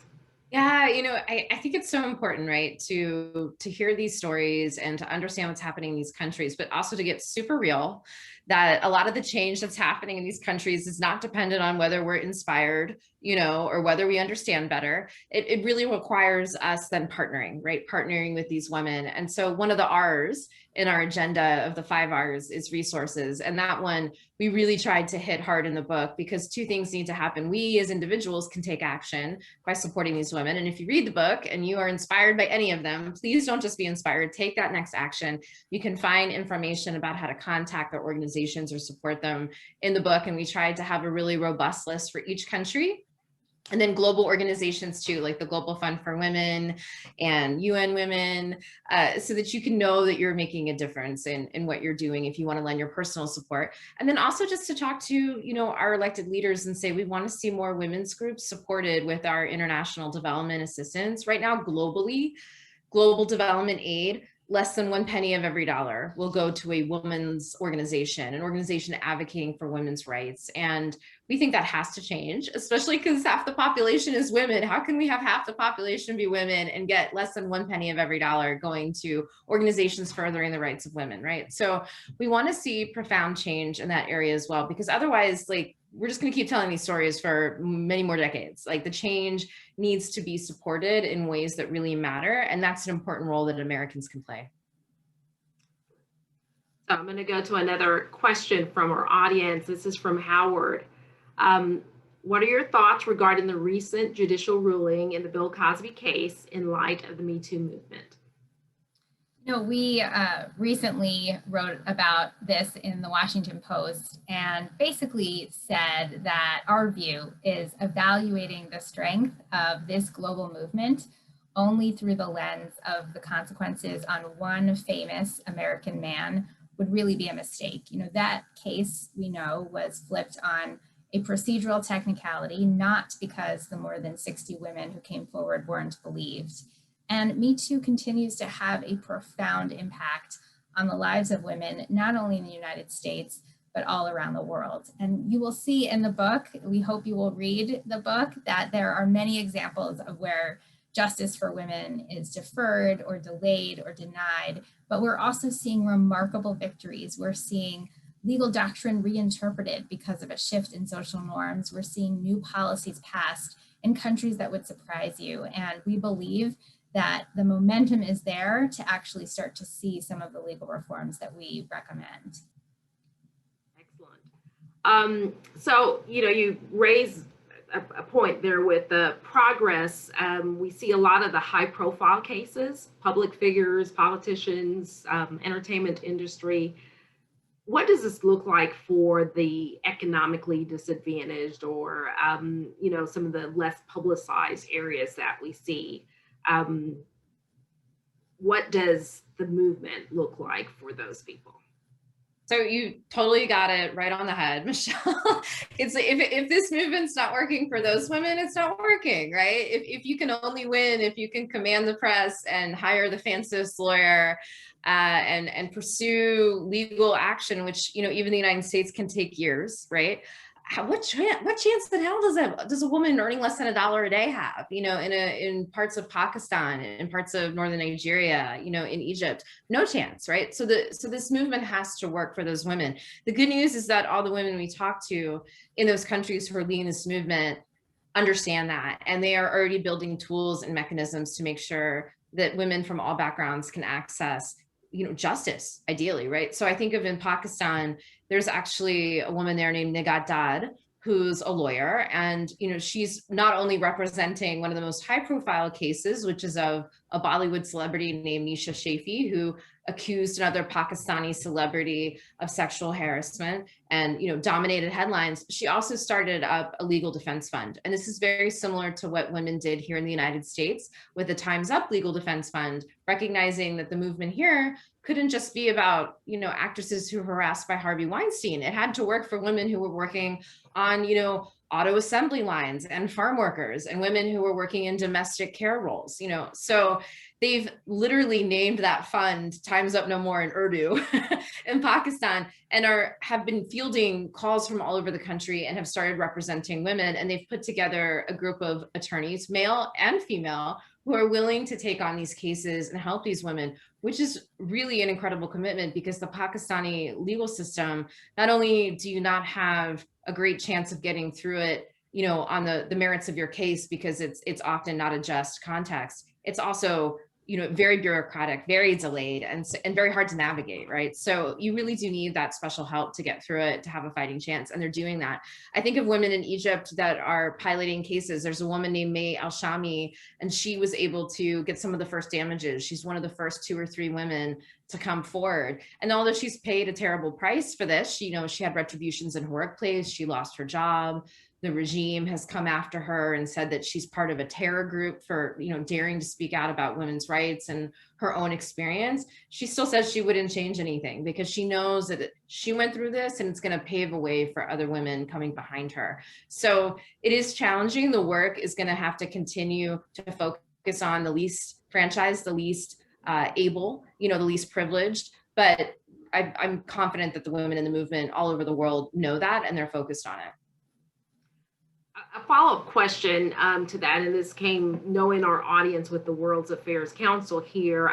Yeah, I think it's so important, right, to hear these stories and to understand what's happening in these countries, but also to get super real that a lot of the change that's happening in these countries is not dependent on whether we're inspired, or whether we understand better. It really requires us then partnering, right? Partnering with these women. And so one of the R's in our agenda of the 5 R's is resources. And that one we really tried to hit hard in the book, because 2 things need to happen. We as individuals can take action by supporting these women. And if you read the book and you are inspired by any of them, please don't just be inspired, take that next action. You can find information about how to contact their organizations or support them in the book. And we tried to have a really robust list for each country. And then global organizations too, like the Global Fund for Women and UN Women, so that you can know that you're making a difference in what you're doing if you want to lend your personal support. And then also just to talk to, our elected leaders and say, we want to see more women's groups supported with our international development assistance. Right now, globally, global development aid, less than 1 penny of every dollar will go to a women's organization, an organization advocating for women's rights. And we think that has to change, especially because half the population is women. How can we have half the population be women and get less than 1 penny of every dollar going to organizations furthering the rights of women, right? So we want to see profound change in that area as well, because otherwise, we're just going to keep telling these stories for many more decades. The change needs to be supported in ways that really matter. And that's an important role that Americans can play. So I'm going to go to another question from our audience. This is from Howard. What are your thoughts regarding the recent judicial ruling in the Bill Cosby case in light of the Me Too movement? We recently wrote about this in the Washington Post and basically said that our view is evaluating the strength of this global movement only through the lens of the consequences on one famous American man would really be a mistake. That case, we know, was flipped on a procedural technicality, not because the more than 60 women who came forward weren't believed. And Me Too continues to have a profound impact on the lives of women, not only in the United States, but all around the world. And you will see in the book, we hope you will read the book, that there are many examples of where justice for women is deferred or delayed or denied, but we're also seeing remarkable victories. We're seeing legal doctrine reinterpreted because of a shift in social norms. We're seeing new policies passed in countries that would surprise you. And we believe that the momentum is there to actually start to see some of the legal reforms that we recommend. Excellent. So, you raise a point there with the progress. We see a lot of the high profile cases, public figures, politicians, entertainment industry. What does this look like for the economically disadvantaged or, some of the less publicized areas that we see? What does the movement look like for those people? So you totally got it right on the head, Michelle. It's if this movement's not working for those women, it's not working, right? If you can only win, if you can command the press and hire the fanciest lawyer and pursue legal action, which, even the United States can take years, right? What chance the hell does a woman earning less than $1 a day have, in parts of Pakistan, in parts of northern Nigeria, in Egypt? No chance, right? So this movement has to work for those women. The good news is that all the women we talk to in those countries who are leading this movement understand that, and they are already building tools and mechanisms to make sure that women from all backgrounds can access justice, ideally, right? So I think of in Pakistan, there's actually a woman there named Meighan Stone, who's a lawyer, and she's not only representing one of the most high-profile cases, which is of a Bollywood celebrity named Nisha Shafi, who accused another Pakistani celebrity of sexual harassment and dominated headlines. She also started up a legal defense fund, and this is very similar to what women did here in the United States with the Time's Up legal defense fund, recognizing that the movement here couldn't just be about actresses who were harassed by Harvey Weinstein. It had to work for women who were working on auto assembly lines and farm workers and women who were working in domestic care roles, so they've literally named that fund Time's Up No More in Urdu in Pakistan, and have been fielding calls from all over the country and have started representing women. And they've put together a group of attorneys, male and female, who are willing to take on these cases and help these women, which is really an incredible commitment, because the Pakistani legal system, not only do you not have a great chance of getting through it, on the merits of your case, because it's often not a just context, it's also, very bureaucratic, very delayed, and very hard to navigate, right? So you really do need that special help to get through it, to have a fighting chance, and they're doing that. I think of women in Egypt that are piloting cases. There's a woman named May Al-Shami, and she was able to get some of the first damages. She's one of the first 2 or 3 women to come forward. And although she's paid a terrible price for this, she had retributions in her workplace, she lost her job. The regime has come after her and said that she's part of a terror group for, daring to speak out about women's rights and her own experience. She still says she wouldn't change anything, because she knows that she went through this and it's going to pave a way for other women coming behind her. So it is challenging. The work is going to have to continue to focus on the least franchised, the least able, the least privileged. But I'm confident that the women in the movement all over the world know that, and they're focused on it. A follow-up question to that, and this came knowing our audience with the World Affairs Council here,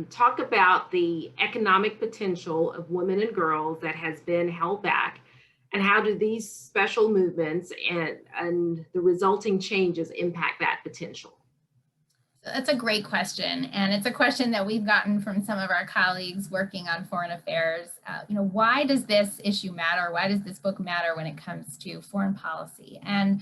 talk about the economic potential of women and girls that has been held back, and how do these special movements and the resulting changes impact that potential? That's a great question. And it's a question that we've gotten from some of our colleagues working on foreign affairs. Why does this issue matter? Why does this book matter when it comes to foreign policy? And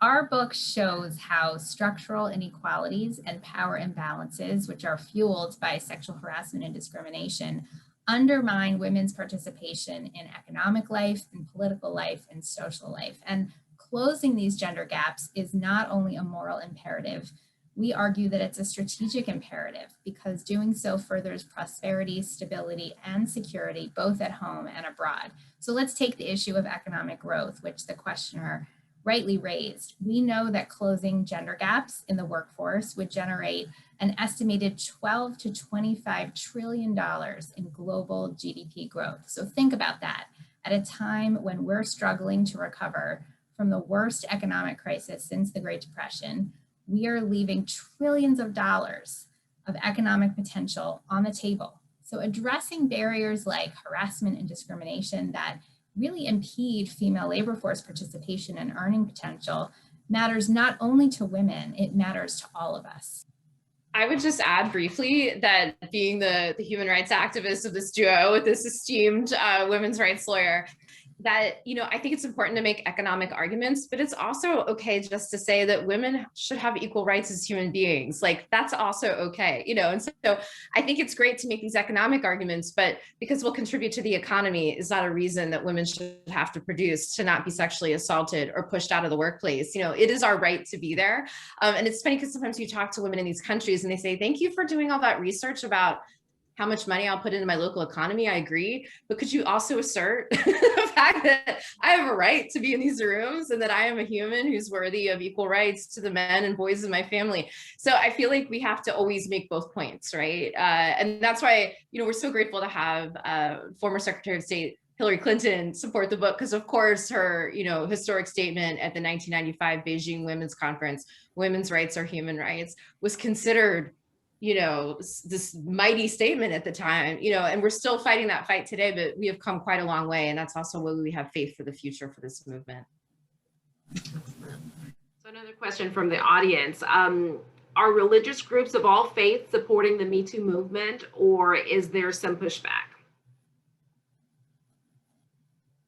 our book shows how structural inequalities and power imbalances, which are fueled by sexual harassment and discrimination, undermine women's participation in economic life, in political life, and social life. And closing these gender gaps is not only a moral imperative, we argue that it's a strategic imperative, because doing so furthers prosperity, stability, and security, both at home and abroad. So let's take the issue of economic growth, which the questioner rightly raised. We know that closing gender gaps in the workforce would generate an estimated $12 to $25 trillion in global GDP growth. So think about that. At a time when we're struggling to recover from the worst economic crisis since the Great Depression, we are leaving trillions of dollars of economic potential on the table. So addressing barriers like harassment and discrimination that really impede female labor force participation and earning potential matters not only to women, it matters to all of us. I would just add briefly that being the human rights activist of this duo with this esteemed women's rights lawyer, that, I think it's important to make economic arguments, but it's also okay just to say that women should have equal rights as human beings. Like, that's also okay, and so I think it's great to make these economic arguments, but because we'll contribute to the economy is not a reason that women should have to produce to not be sexually assaulted or pushed out of the workplace. It is our right to be there. And it's funny because sometimes you talk to women in these countries and they say, thank you for doing all that research about how much money I'll put into my local economy. I agree. But could you also assert the fact that I have a right to be in these rooms and that I am a human who's worthy of equal rights to the men and boys in my family? So I feel like we have to always make both points, right? And that's why, we're so grateful to have former Secretary of State Hillary Clinton support the book, because of course her, historic statement at the 1995 Beijing Women's Conference, women's rights are human rights, was considered this mighty statement at the time, and we're still fighting that fight today, but we have come quite a long way. And that's also why we have faith for the future for this movement. So another question from the audience. Are religious groups of all faiths supporting the Me Too movement, or is there some pushback?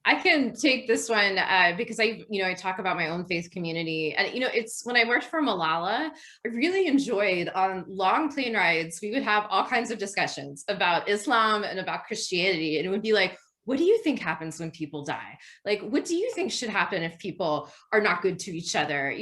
I can take this one because I talk about my own faith community, and it's when I worked for Malala, I really enjoyed on long plane rides. We would have all kinds of discussions about Islam and about Christianity, and it would be like, what do you think happens when people die? Like, what do you think should happen if people are not good to each other?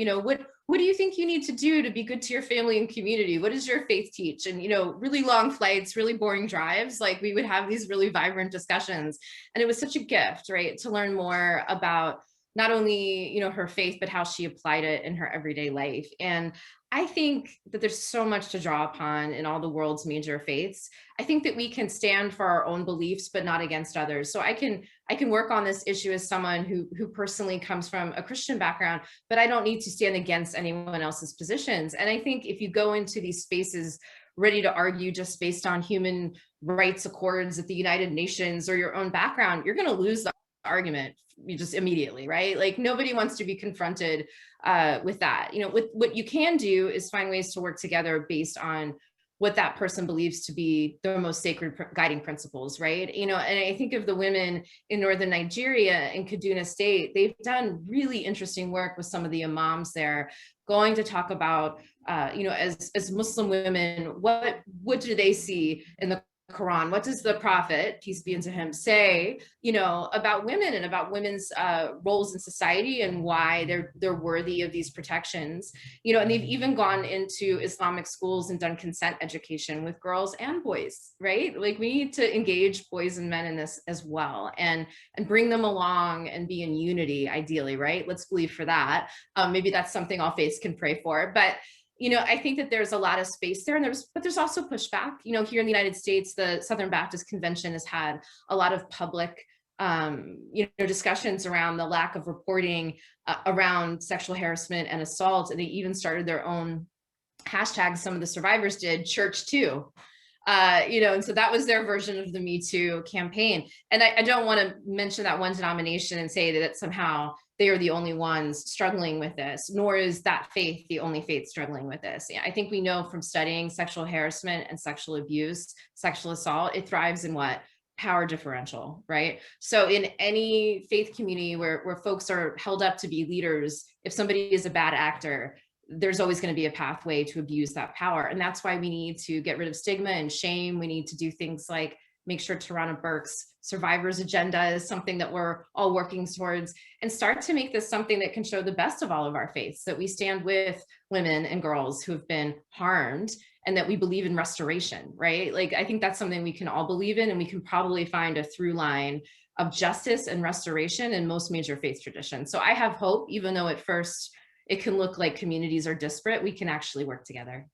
What do you think you need to do to be good to your family and community? What does your faith teach? And, really long flights, really boring drives, like we would have these really vibrant discussions. And it was such a gift, right? To learn more about not only, her faith, but how she applied it in her everyday life. And I think that there's so much to draw upon in all the world's major faiths. I think that we can stand for our own beliefs, but not against others. So I can work on this issue as someone who personally comes from a Christian background, but I don't need to stand against anyone else's positions. And I think if you go into these spaces ready to argue just based on human rights accords at the United Nations or your own background, you're going to lose the argument just immediately, right? Like nobody wants to be confronted with that. What you can do is find ways to work together based on what that person believes to be the most sacred guiding principles, right? And I think of the women in northern Nigeria in Kaduna State. They've done really interesting work with some of the imams there, going to talk about, as Muslim women, what do they see in the Quran? What does the Prophet, peace be unto him, say, about women and about women's roles in society and why they're worthy of these protections? And they've even gone into Islamic schools and done consent education with girls and boys, right? Like we need to engage boys and men in this as well, and bring them along and be in unity, ideally, right? Let's believe for that. Maybe that's something all faiths can pray for, but I think that there's a lot of space there, but there's also pushback. Here in the United States, the Southern Baptist Convention has had a lot of public, discussions around the lack of reporting around sexual harassment and assault, and they even started their own hashtags. Some of the survivors did, Church Too. And so that was their version of the Me Too campaign. And I don't want to mention that one denomination and say that somehow they are the only ones struggling with this, nor is that faith the only faith struggling with this. I think we know from studying sexual harassment and sexual abuse, sexual assault, it thrives in what? Power differential, right? So in any faith community where folks are held up to be leaders, if somebody is a bad actor, there's always going to be a pathway to abuse that power. And that's why we need to get rid of stigma and shame. We need to do things like make sure Tarana Burke's survivors agenda is something that we're all working towards, and start to make this something that can show the best of all of our faiths, that we stand with women and girls who have been harmed and that we believe in restoration, right? Like, I think that's something we can all believe in, and we can probably find a through line of justice and restoration in most major faith traditions. So I have hope, even though at first it can look like communities are disparate, we can actually work together.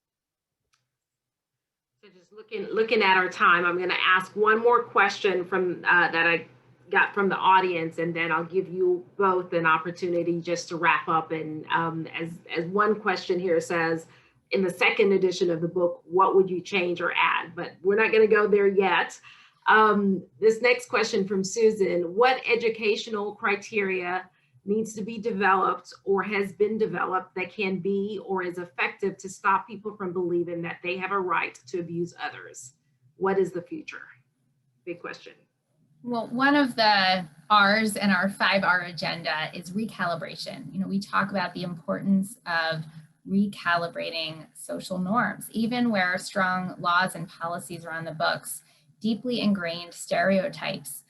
So just looking at our time, I'm going to ask one more question from that I got from the audience, and then I'll give you both an opportunity just to wrap up. And as one question here says, in the second edition of the book, what would you change or add? But we're not going to go there yet. This next question from Susan: what educational criteria needs to be developed or has been developed that can be or is effective to stop people from believing that they have a right to abuse others? What is the future? Big question. Well, one of the R's in our 5R agenda is recalibration. We talk about the importance of recalibrating social norms, even where strong laws and policies are on the books. Deeply ingrained stereotypes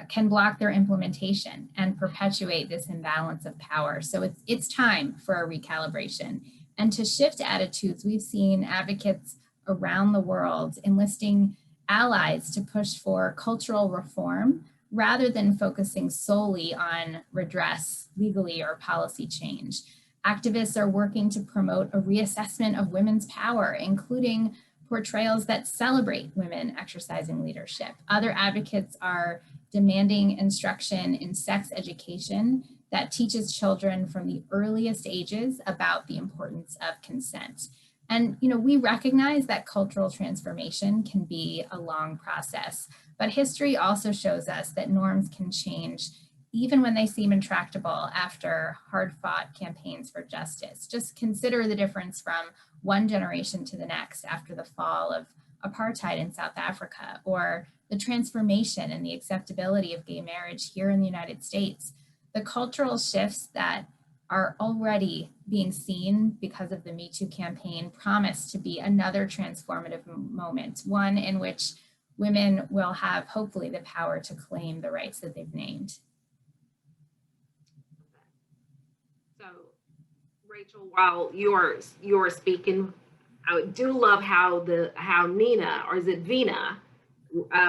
can block their implementation and perpetuate this imbalance of power. So it's time for a recalibration. And to shift attitudes, we've seen advocates around the world enlisting allies to push for cultural reform rather than focusing solely on redress legally or policy change. Activists are working to promote a reassessment of women's power, including portrayals that celebrate women exercising leadership. Other advocates are demanding instruction in sex education that teaches children from the earliest ages about the importance of consent. And we recognize that cultural transformation can be a long process, but history also shows us that norms can change even when they seem intractable after hard-fought campaigns for justice. Just consider the difference from one generation to the next after the fall of apartheid in South Africa, or the transformation and the acceptability of gay marriage here in the United States. The cultural shifts that are already being seen because of the Me Too campaign promise to be another transformative moment, one in which women will have, hopefully, the power to claim the rights that they've named. So, Rachel, while you're speaking, I do love how Nina, or is it Vina,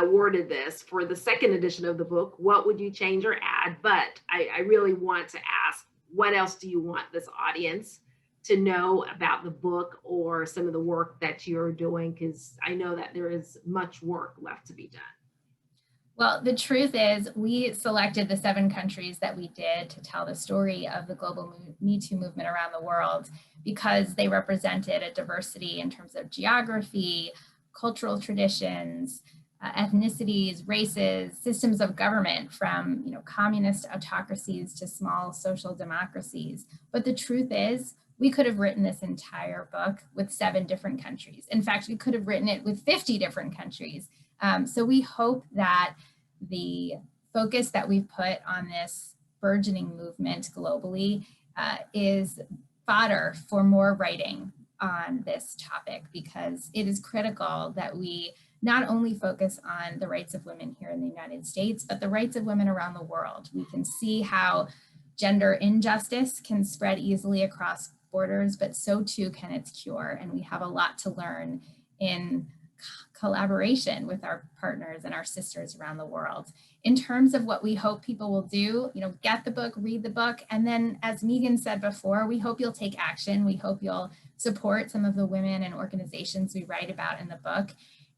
worded this for the second edition of the book. What would you change or add? But I really want to ask, what else do you want this audience to know about the book or some of the work that you're doing? Because I know that there is much work left to be done. Well, the truth is we selected the 7 countries that we did to tell the story of the global Me Too movement around the world because they represented a diversity in terms of geography, cultural traditions, ethnicities, races, systems of government, from communist autocracies to small social democracies. But the truth is, we could have written this entire book with 7 different countries. In fact, we could have written it with 50 different countries. So we hope that the focus that we've put on this burgeoning movement globally is fodder for more writing on this topic, because it is critical that we not only focus on the rights of women here in the United States, but the rights of women around the world. We can see how gender injustice can spread easily across borders, but so too can its cure. And we have a lot to learn in collaboration with our partners and our sisters around the world. In terms of what we hope people will do, get the book, read the book, and then, as Meighan said before, we hope you'll take action. We hope you'll support some of the women and organizations we write about in the book.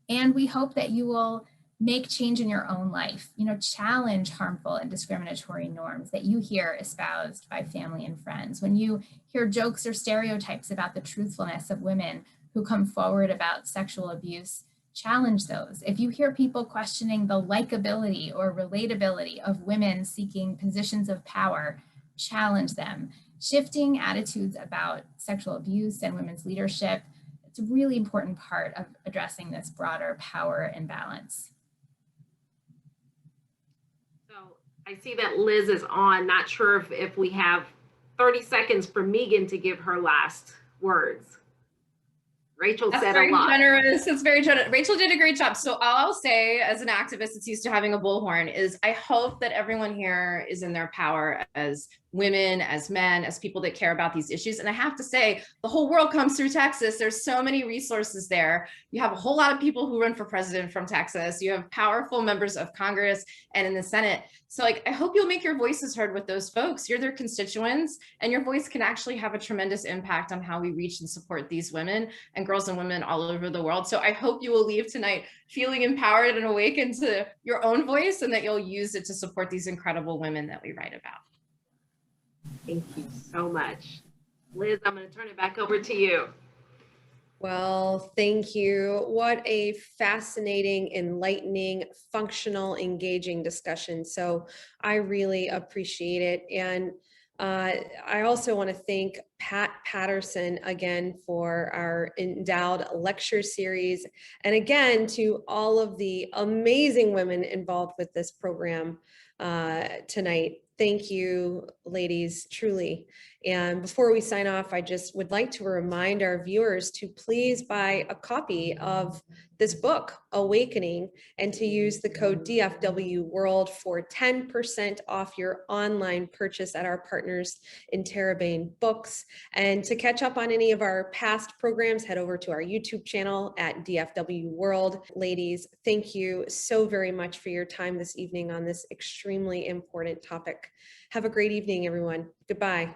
And we hope that you will make change in your own life, challenge harmful and discriminatory norms that you hear espoused by family and friends. When you hear jokes or stereotypes about the truthfulness of women who come forward about sexual abuse, challenge those. If you hear people questioning the likability or relatability of women seeking positions of power, challenge them. Shifting attitudes about sexual abuse and women's leadership, it's a really important part of addressing this broader power imbalance. So I see that Liz is on. Not sure if we have 30 seconds for Meighan to give her last words. Rachel That's said very a lot. generous. That's very generous. Rachel did a great job. So all I'll say, as an activist that's used to having a bullhorn, is I hope that everyone here is in their power as women, as men, as people that care about these issues. And I have to say, the whole world comes through Texas. There's so many resources there. You have a whole lot of people who run for president from Texas. You have powerful members of Congress and in the Senate. So I hope you'll make your voices heard with those folks. You're their constituents, and your voice can actually have a tremendous impact on how we reach and support these women and girls and women all over the world. So I hope you will leave tonight feeling empowered and awakened to your own voice, and that you'll use it to support these incredible women that we write about. Thank you so much. Liz, I'm going to turn it back over to you. Well, thank you. What a fascinating, enlightening, functional, engaging discussion. So I really appreciate it. And I also want to thank Pat Patterson again for our endowed lecture series. And again, to all of the amazing women involved with this program tonight. Thank you, ladies, truly. And before we sign off, I just would like to remind our viewers to please buy a copy of this book, Awakening, and to use the code dfwworld for 10% off your online purchase at our partners in Terabane Books. And to catch up on any of our past programs, head over to our YouTube channel at DFW World. Ladies, thank you so very much for your time this evening on this extremely important topic. Have a great evening, everyone. Goodbye.